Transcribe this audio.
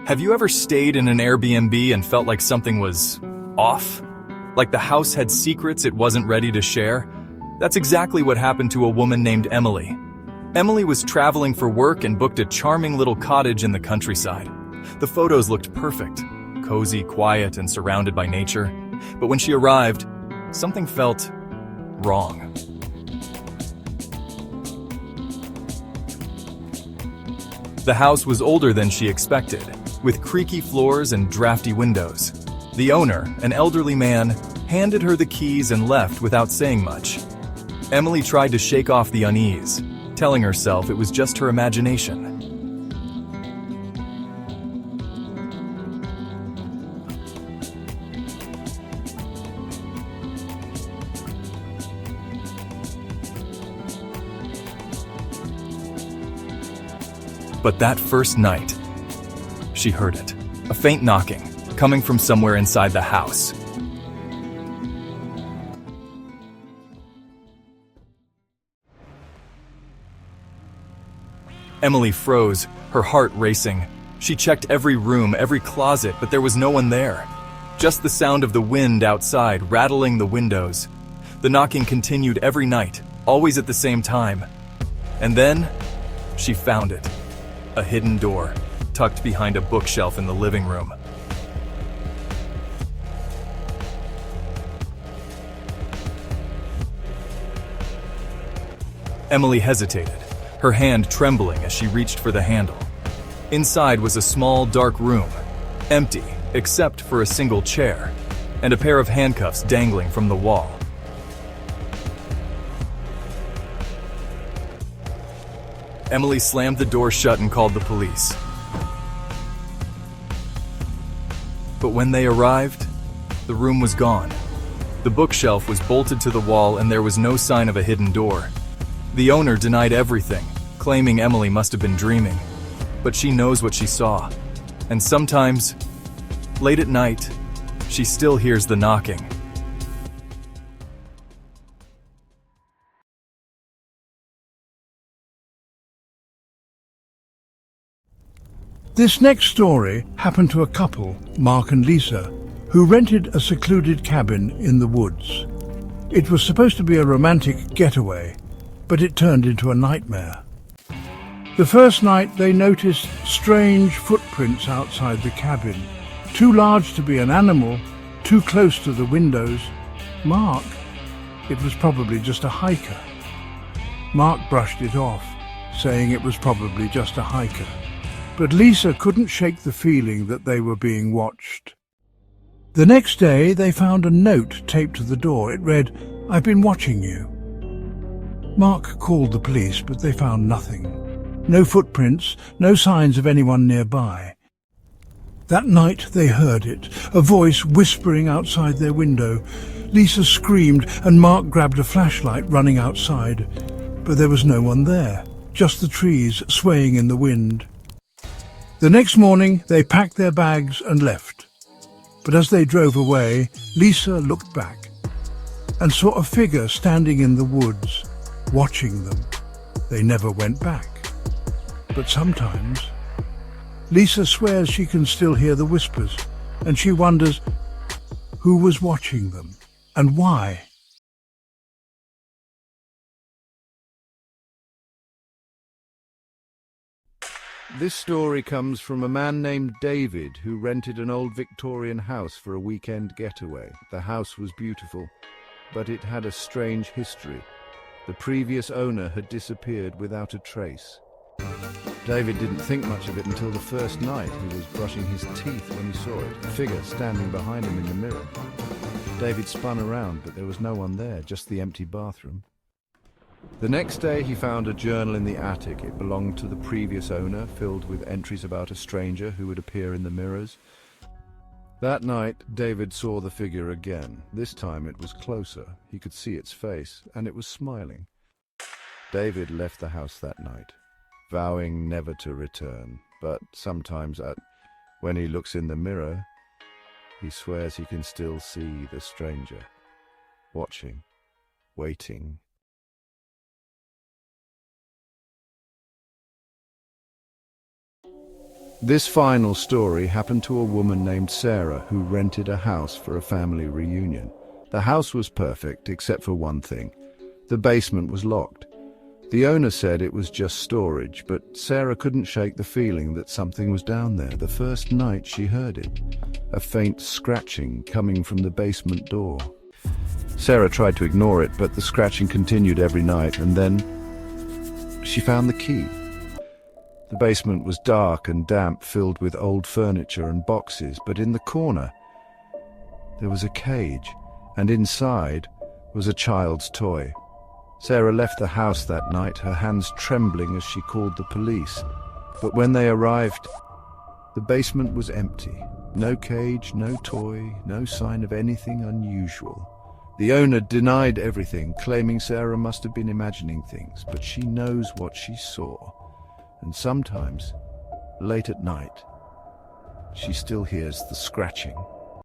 Have you ever stayed in an Airbnb and felt like something was off? Like the house had secrets it wasn't ready to share? That's exactly what happened to a woman named Emily. Emily was traveling for work and booked a charming little cottage in the countryside. The photos looked perfect, cozy, quiet, and surrounded by nature. But when she arrived, something felt wrong. The house was older than she expected, with creaky floors and drafty windows. The owner, an elderly man, handed her the keys and left without saying much. Emily tried to shake off the unease, telling herself it was just her imagination. But that first night, she heard it. A faint knocking, coming from somewhere inside the house. Emily froze, her heart racing. She checked every room, every closet, but there was no one there. Just the sound of the wind outside, rattling the windows. The knocking continued every night, always at the same time. And then, she found it. A hidden door, tucked behind a bookshelf in the living room. Emily hesitated, her hand trembling as she reached for the handle. Inside was a small, dark room, empty except for a single chair, and a pair of handcuffs dangling from the wall. Emily slammed the door shut and called the police. But when they arrived, the room was gone. The bookshelf was bolted to the wall and there was no sign of a hidden door. The owner denied everything, claiming Emily must have been dreaming. But she knows what she saw. And sometimes, late at night, she still hears the knocking. This next story happened to a couple, Mark and Lisa, who rented a secluded cabin in the woods. It was supposed to be a romantic getaway, but it turned into a nightmare. The first night they noticed strange footprints outside the cabin, too large to be an animal, too close to the windows. Mark, it was probably just a hiker. Mark brushed it off, saying it was probably just a hiker. But Lisa couldn't shake the feeling that they were being watched. The next day, they found a note taped to the door. It read, "I've been watching you." Mark called the police, but they found nothing. No footprints, no signs of anyone nearby. That night they heard it, a voice whispering outside their window. Lisa screamed and Mark grabbed a flashlight, running outside. But there was no one there, just the trees swaying in the wind. The next morning, they packed their bags and left. But as they drove away, Lisa looked back and saw a figure standing in the woods, watching them. They never went back. But sometimes, Lisa swears she can still hear the whispers, and she wonders who was watching them and why. This story comes from a man named David who rented an old Victorian house for a weekend getaway. The house was beautiful, but it had a strange history. The previous owner had disappeared without a trace. David didn't think much of it until the first night. He was brushing his teeth when he saw it, a figure standing behind him in the mirror. David spun around, but there was no one there, just the empty bathroom. The next day he found a journal in the attic. It belonged to the previous owner, filled with entries about a stranger who would appear in the mirrors. That night, David saw the figure again. This time it was closer. He could see its face, and it was smiling. David left the house that night, vowing never to return. But sometimes, when he looks in the mirror, he swears he can still see the stranger, watching, waiting. This final story happened to a woman named Sarah who rented a house for a family reunion. The house was perfect except for one thing. The basement was locked. The owner said it was just storage, but Sarah couldn't shake the feeling that something was down there the first night she heard it. A faint scratching coming from the basement door. Sarah tried to ignore it, but the scratching continued every night, and then she found the key. The basement was dark and damp, filled with old furniture and boxes, but in the corner there was a cage, and inside was a child's toy. Sarah left the house that night, her hands trembling as she called the police. But when they arrived, the basement was empty. No cage, no toy, no sign of anything unusual. The owner denied everything, claiming Sarah must have been imagining things, but she knows what she saw. And sometimes, late at night, she still hears the scratching.